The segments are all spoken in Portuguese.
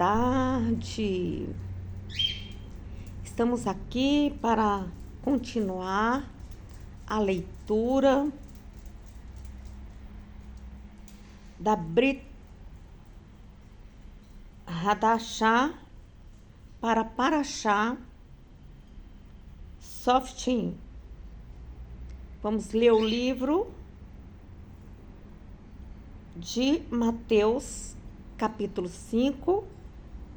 tarde. Estamos aqui para continuar a leitura da Brit Hadashah para Parashá Shoftim. Vamos ler o livro de Mateus, capítulo 5,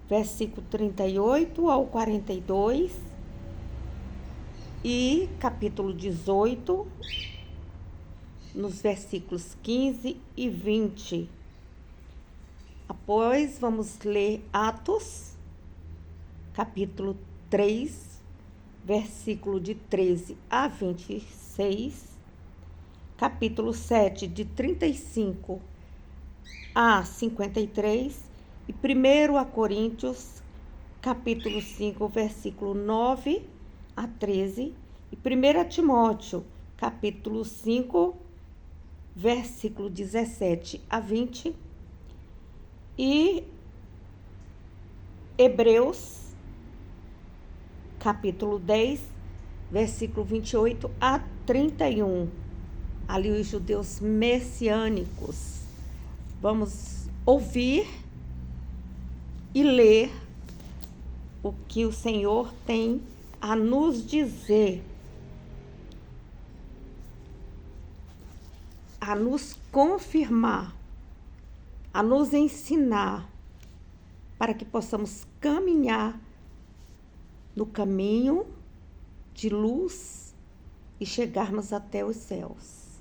versículo 38 ao 42 e capítulo 18, nos versículos 15 e 20. Após, vamos ler Atos, capítulo 3, versículo de 13 a 26, capítulo 7, de 35 a 53, e 1 Coríntios, capítulo 5, versículo 9 a 13, e 1 Timóteo, capítulo 5, versículo 17 a 20, e Hebreus, capítulo 10, versículo 28 a 31. Ali os judeus messiânicos. Vamos ouvir e ler o que o Senhor tem a nos dizer, a nos confirmar, a nos ensinar, para que possamos caminhar no caminho de luz e chegarmos até os céus.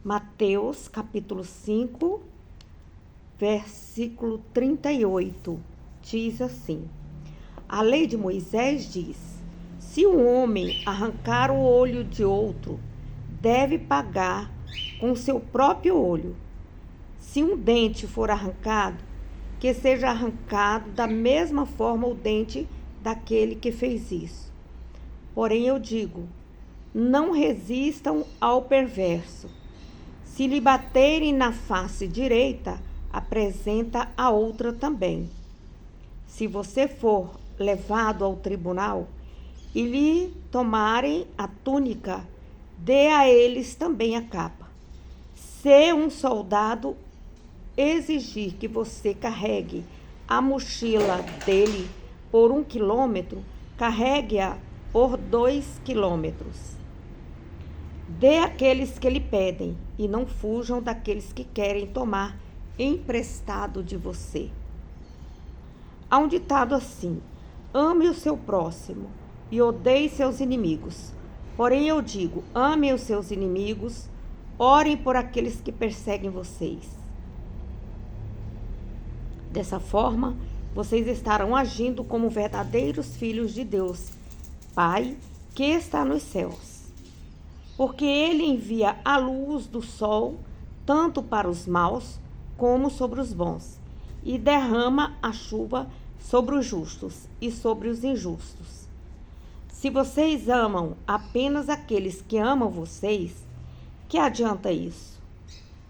Mateus, capítulo 5, versículo 38, diz assim: a lei de Moisés diz: se um homem arrancar o olho de outro, deve pagar com seu próprio olho. Se um dente for arrancado, que seja arrancado da mesma forma o dente daquele que fez isso. Porém eu digo, não resistam ao perverso. Se lhe baterem na face direita, apresenta a outra também. Se você for levado ao tribunal e lhe tomarem a túnica, dê a eles também a capa. Se um soldado exigir que você carregue a mochila dele por 1 quilômetro, carregue-a por 2 quilômetros. Dê àqueles que lhe pedem e não fujam daqueles que querem tomar emprestado de você. Há um ditado assim: ame o seu próximo e odeie seus inimigos. Porém eu digo, amem os seus inimigos, orem por aqueles que perseguem vocês. Dessa forma, vocês estarão agindo como verdadeiros filhos de Deus, Pai, que está nos céus. Porque ele envia a luz do sol tanto para os maus como sobre os bons, e derrama a chuva sobre os justos e sobre os injustos. Se vocês amam apenas aqueles que amam vocês, que adianta isso?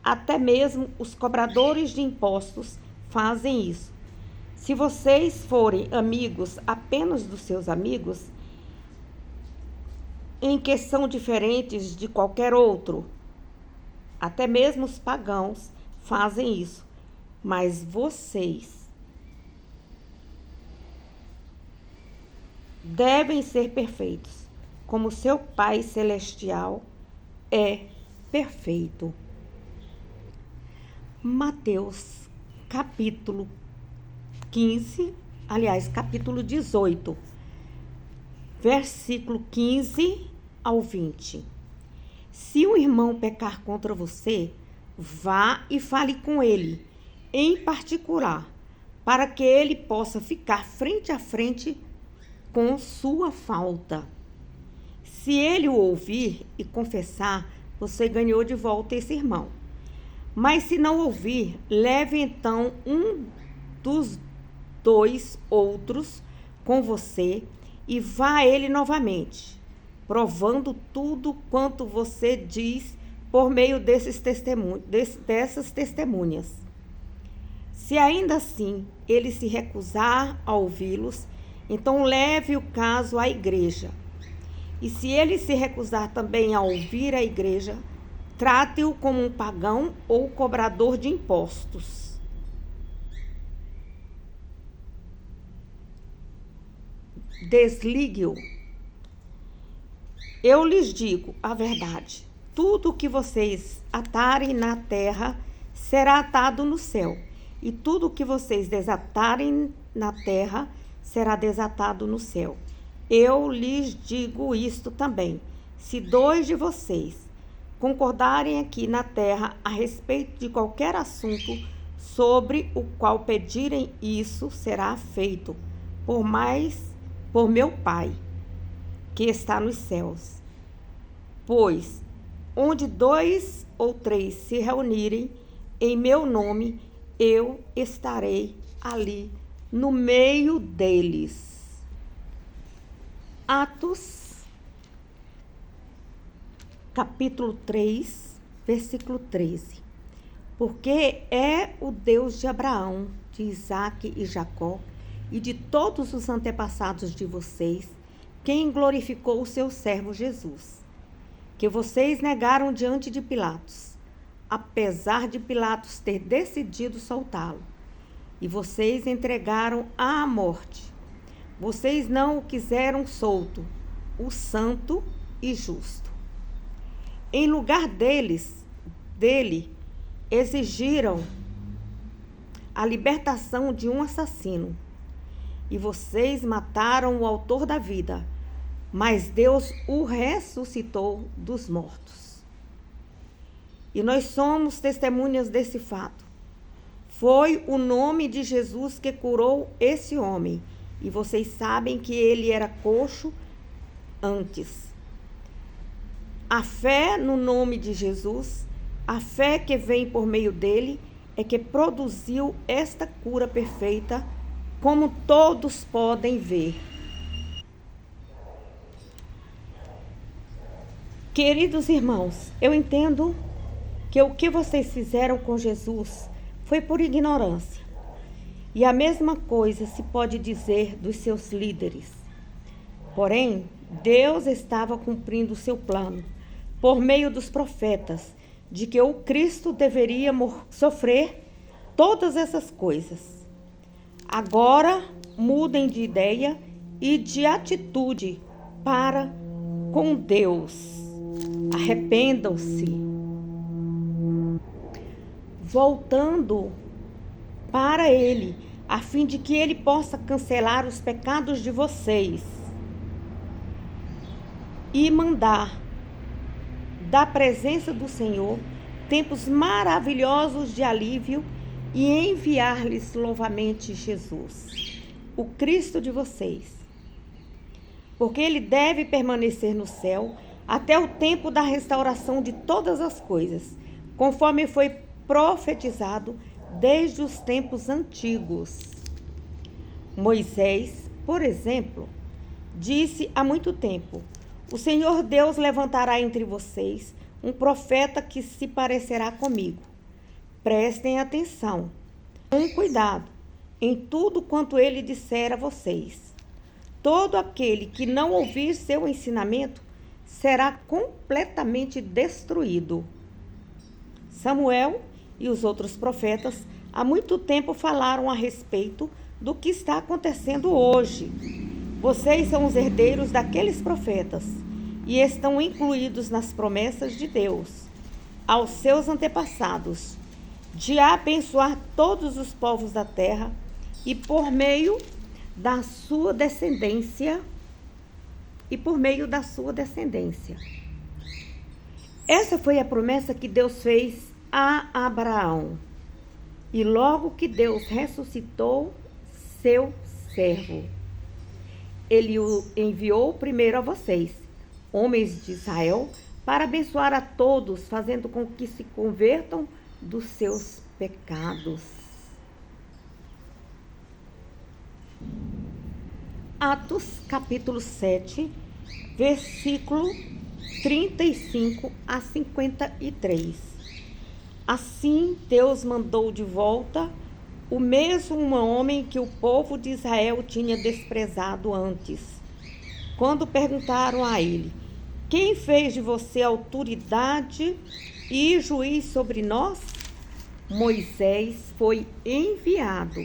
Até mesmo os cobradores de impostos fazem isso. Se vocês forem amigos apenas dos seus amigos, em que são diferentes de qualquer outro, até mesmo os pagãos fazem isso, mas vocês devem ser perfeitos, como seu Pai Celestial é perfeito. Mateus, capítulo 18, versículo 15 ao 20. Se um irmão pecar contra você, vá e fale com ele, em particular, para que ele possa ficar frente a frente com sua falta. Se ele o ouvir e confessar, você ganhou de volta esse irmão. Mas se não ouvir, leve então um dos 2 outros com você e vá a ele novamente, provando tudo quanto você diz por meio dessas testemunhas. Se ainda assim ele se recusar a ouvi-los, então leve o caso à igreja. E se ele se recusar também a ouvir a igreja, trate-o como um pagão ou cobrador de impostos. Desligue-o. Eu lhes digo a verdade: tudo o que vocês atarem na terra será atado no céu, e tudo o que vocês desatarem na terra será desatado no céu. Eu lhes digo isto também: se 2 de vocês concordarem aqui na terra a respeito de qualquer assunto sobre o qual pedirem, isso será feito por meu Pai, que está nos céus. Pois onde 2 ou 3 se reunirem em meu nome, eu estarei ali no meio deles. Atos, capítulo 3, versículo 13. Porque é o Deus de Abraão, de Isaque e Jacó, e de todos os antepassados de vocês, quem glorificou o seu servo Jesus, que vocês negaram diante de Pilatos, apesar de Pilatos ter decidido soltá-lo, e vocês entregaram à morte. Vocês não o quiseram solto, o santo e justo. Em lugar dele, exigiram a libertação de um assassino. E vocês mataram o autor da vida, mas Deus o ressuscitou dos mortos. E nós somos testemunhas desse fato. Foi o nome de Jesus que curou esse homem. E vocês sabem que ele era coxo antes. A fé no nome de Jesus, a fé que vem por meio dele, é que produziu esta cura perfeita, como todos podem ver. Queridos irmãos, eu entendo que o que vocês fizeram com Jesus foi por ignorância. E a mesma coisa se pode dizer dos seus líderes. Porém, Deus estava cumprindo o seu plano, por meio dos profetas, de que o Cristo deveria sofrer todas essas coisas. Agora, mudem de ideia e de atitude para com Deus. Arrependam-se. Voltando para Ele, a fim de que Ele possa cancelar os pecados de vocês e mandar da presença do Senhor tempos maravilhosos de alívio e enviar-lhes novamente Jesus, o Cristo de vocês. Porque Ele deve permanecer no céu até o tempo da restauração de todas as coisas, conforme foi profetizado desde os tempos antigos. Moisés, por exemplo, disse há muito tempo: o Senhor Deus levantará entre vocês um profeta que se parecerá comigo. Prestem atenção, com cuidado, em tudo quanto ele disser a vocês. Todo aquele que não ouvir seu ensinamento será completamente destruído. Samuel e os outros profetas há muito tempo falaram a respeito do que está acontecendo hoje. Vocês são os herdeiros daqueles profetas e estão incluídos nas promessas de Deus aos seus antepassados, de abençoar todos os povos da terra e por meio da sua descendência. Essa foi a promessa que Deus fez a Abraão. E logo que Deus ressuscitou seu servo, ele o enviou primeiro a vocês, homens de Israel, para abençoar a todos, fazendo com que se convertam dos seus pecados. Atos, capítulo 7, versículo 35 a 53. Assim, Deus mandou de volta o mesmo homem que o povo de Israel tinha desprezado antes. Quando perguntaram a ele: quem fez de você autoridade e juiz sobre nós? Moisés foi enviado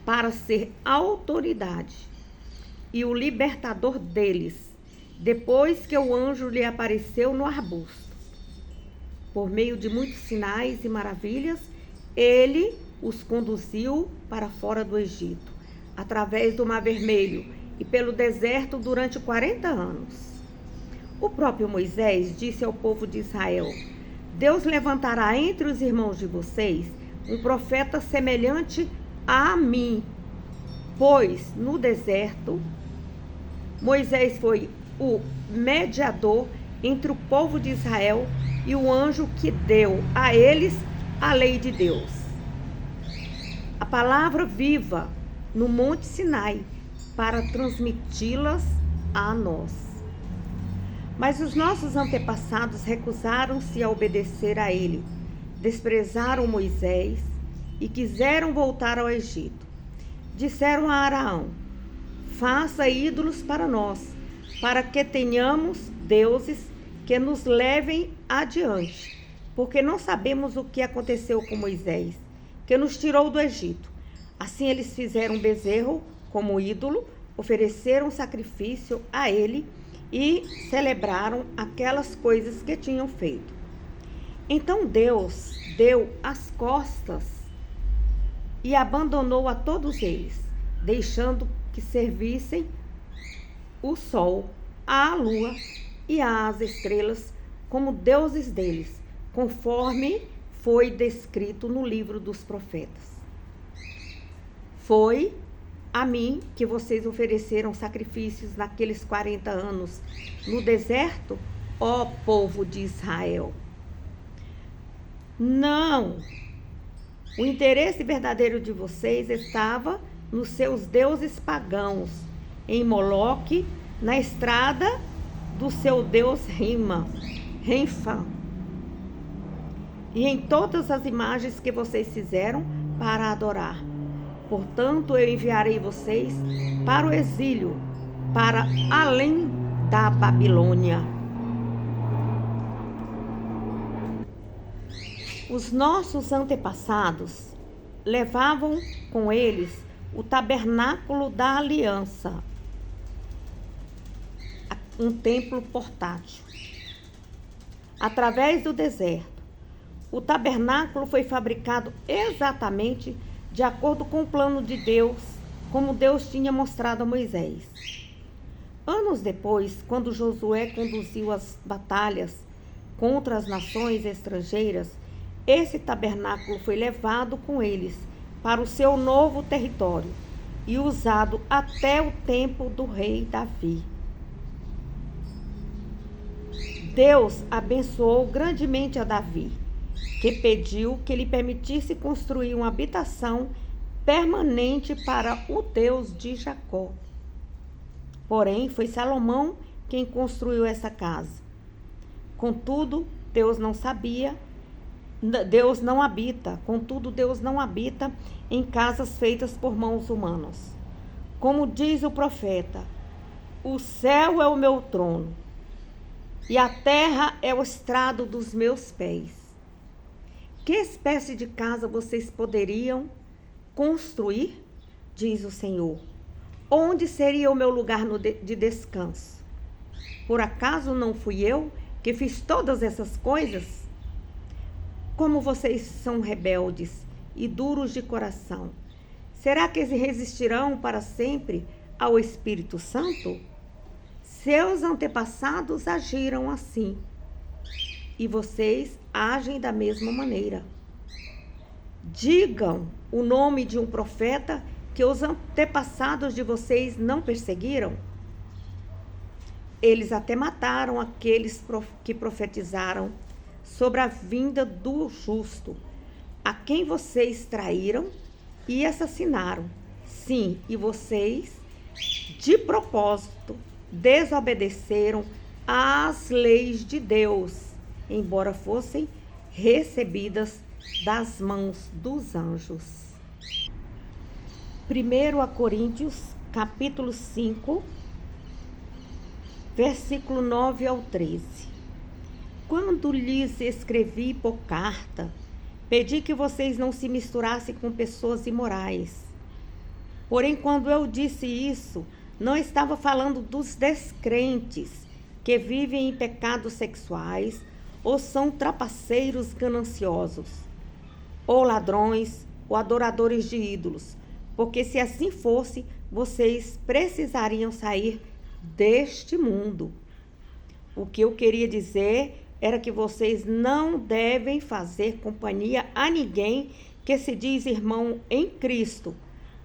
para ser autoridade e o libertador deles, depois que o anjo lhe apareceu no arbusto. Por meio de muitos sinais e maravilhas, ele os conduziu para fora do Egito, através do Mar Vermelho e pelo deserto durante 40 anos. O próprio Moisés disse ao povo de Israel: Deus levantará entre os irmãos de vocês um profeta semelhante a mim, pois no deserto Moisés foi o mediador entre o povo de Israel e o anjo que deu a eles a lei de Deus, a palavra viva no Monte Sinai, para transmiti-las a nós. Mas os nossos antepassados recusaram-se a obedecer a ele, desprezaram Moisés e quiseram voltar ao Egito. Disseram a Araão: faça ídolos para nós, para que tenhamos deuses que nos levem adiante, porque não sabemos o que aconteceu com Moisés, que nos tirou do Egito. Assim eles fizeram um bezerro como ídolo, ofereceram sacrifício a ele e celebraram aquelas coisas que tinham feito. Então Deus deu as costas e abandonou a todos eles, deixando que servissem o sol, a lua e as estrelas como deuses deles, conforme foi descrito no livro dos profetas. Foi a mim que vocês ofereceram sacrifícios naqueles 40 anos no deserto, ó povo de Israel. Não! O interesse verdadeiro de vocês estava nos seus deuses pagãos, em Moloque, na estrada do seu deus Renfa, e em todas as imagens que vocês fizeram para adorar. Portanto, eu enviarei vocês para o exílio, para além da Babilônia. Os nossos antepassados levavam com eles o tabernáculo da aliança, um templo portátil, através do deserto. O tabernáculo foi fabricado exatamente de acordo com o plano de Deus, como Deus tinha mostrado a Moisés. Anos depois, quando Josué conduziu as batalhas contra as nações estrangeiras, esse tabernáculo foi levado com eles para o seu novo território e usado até o tempo do rei Davi. Deus abençoou grandemente a Davi, que pediu que lhe permitisse construir uma habitação permanente para o Deus de Jacó. Porém, foi Salomão quem construiu essa casa. Contudo, Deus não habita em casas feitas por mãos humanas. Como diz o profeta: o céu é o meu trono e a terra é o estrado dos meus pés. Que espécie de casa vocês poderiam construir? Diz o Senhor. Onde seria o meu lugar de descanso? Por acaso não fui eu que fiz todas essas coisas? Como vocês são rebeldes e duros de coração, será que resistirão para sempre ao Espírito Santo? Seus antepassados agiram assim, e vocês agem da mesma maneira. Digam o nome de um profeta que os antepassados de vocês não perseguiram. Eles até mataram aqueles que profetizaram sobre a vinda do justo, a quem vocês traíram e assassinaram. Sim, e vocês, de propósito, desobedeceram às leis de Deus, embora fossem recebidas das mãos dos anjos. 1 Coríntios, capítulo 5, versículo 9 ao 13. Quando lhes escrevi por carta, pedi que vocês não se misturassem com pessoas imorais. Porém, quando eu disse isso, não estava falando dos descrentes que vivem em pecados sexuais ou são trapaceiros gananciosos, ou ladrões, ou adoradores de ídolos, porque se assim fosse, vocês precisariam sair deste mundo. O que eu queria dizer era que vocês não devem fazer companhia a ninguém que se diz irmão em Cristo,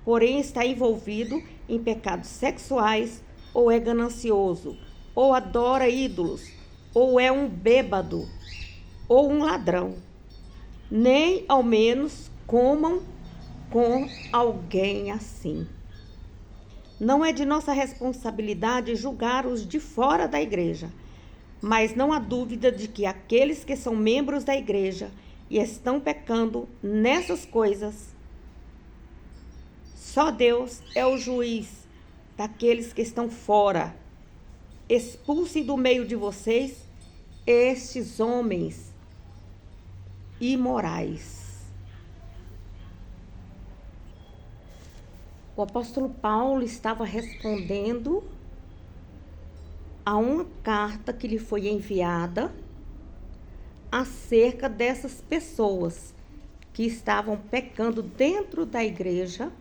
porém está envolvido em pecados sexuais, ou é ganancioso, ou adora ídolos, ou é um bêbado, ou um ladrão. Nem ao menos comam com alguém assim. Não é de nossa responsabilidade julgar os de fora da igreja, mas não há dúvida de que aqueles que são membros da igreja e estão pecando nessas coisas, só Deus é o juiz daqueles que estão fora. Expulse do meio de vocês estes homens imorais. O apóstolo Paulo estava respondendo a uma carta que lhe foi enviada acerca dessas pessoas que estavam pecando dentro da igreja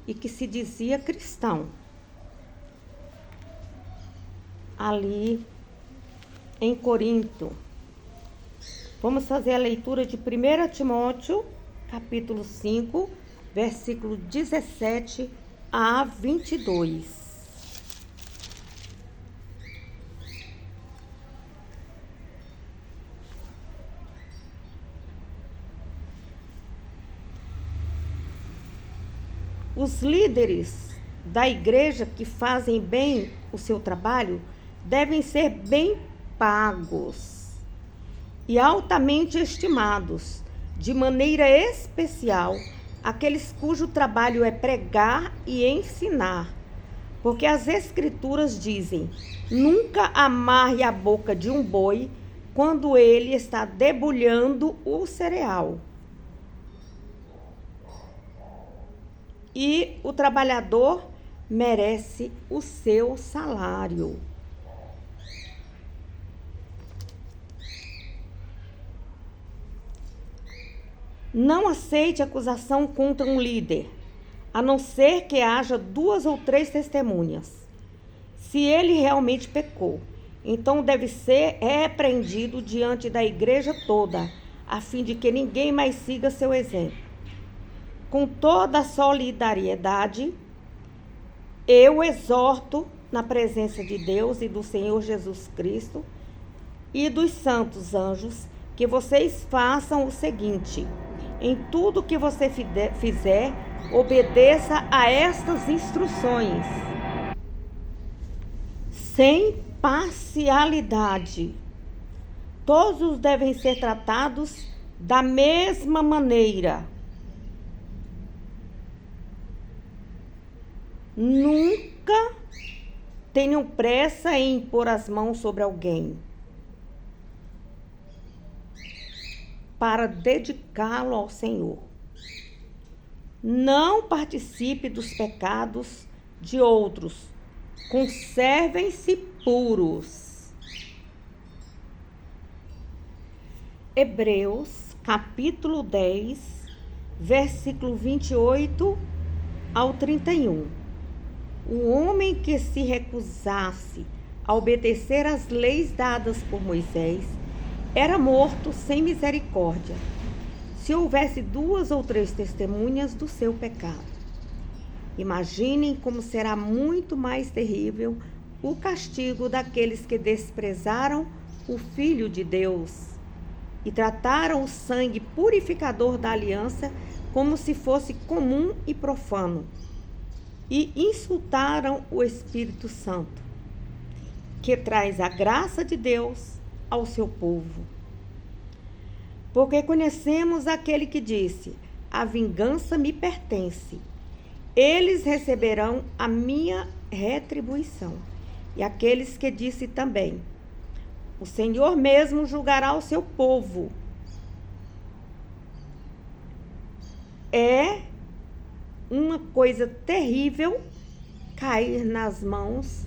e que se dizia cristão. Ali em Corinto. Vamos fazer a leitura de 1 Timóteo, capítulo 5, versículo 17 a 22. Os líderes da igreja que fazem bem o seu trabalho devem ser bem pagos e altamente estimados, de maneira especial aqueles cujo trabalho é pregar e ensinar, porque as Escrituras dizem: nunca amarre a boca de um boi quando ele está debulhando o cereal. E o trabalhador merece o seu salário. Não aceite acusação contra um líder, a não ser que haja 2 ou 3 testemunhas. Se ele realmente pecou, então deve ser repreendido diante da igreja toda, a fim de que ninguém mais siga seu exemplo. Com toda a solidariedade, eu exorto na presença de Deus e do Senhor Jesus Cristo e dos santos anjos que vocês façam o seguinte: em tudo que você fizer, obedeça a estas instruções, sem parcialidade. Todos devem ser tratados da mesma maneira. Nunca tenham pressa em impor as mãos sobre alguém para dedicá-lo ao Senhor. Não participe dos pecados de outros. Conservem-se puros. Hebreus, capítulo 10, versículo 28 ao 31. O homem que se recusasse a obedecer às leis dadas por Moisés era morto sem misericórdia, se houvesse 2 ou 3 testemunhas do seu pecado. Imaginem como será muito mais terrível o castigo daqueles que desprezaram o Filho de Deus e trataram o sangue purificador da aliança como se fosse comum e profano, e insultaram o Espírito Santo, que traz a graça de Deus ao seu povo. Porque conhecemos aquele que disse: a vingança me pertence, eles receberão a minha retribuição. E aqueles que disse também: o Senhor mesmo julgará o seu povo. É uma coisa terrível cair nas mãos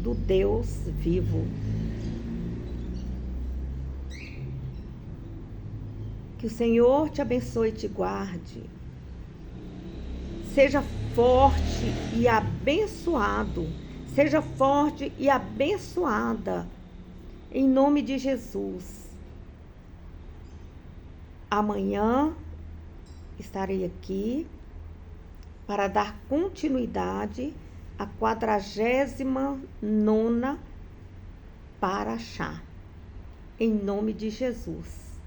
do Deus vivo. Que o Senhor te abençoe e te guarde. Seja forte e abençoado. Seja forte e abençoada. Em nome de Jesus. Amanhã estarei aqui para dar continuidade à 49ª Paraxá. Em nome de Jesus.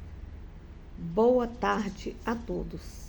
Boa tarde a todos.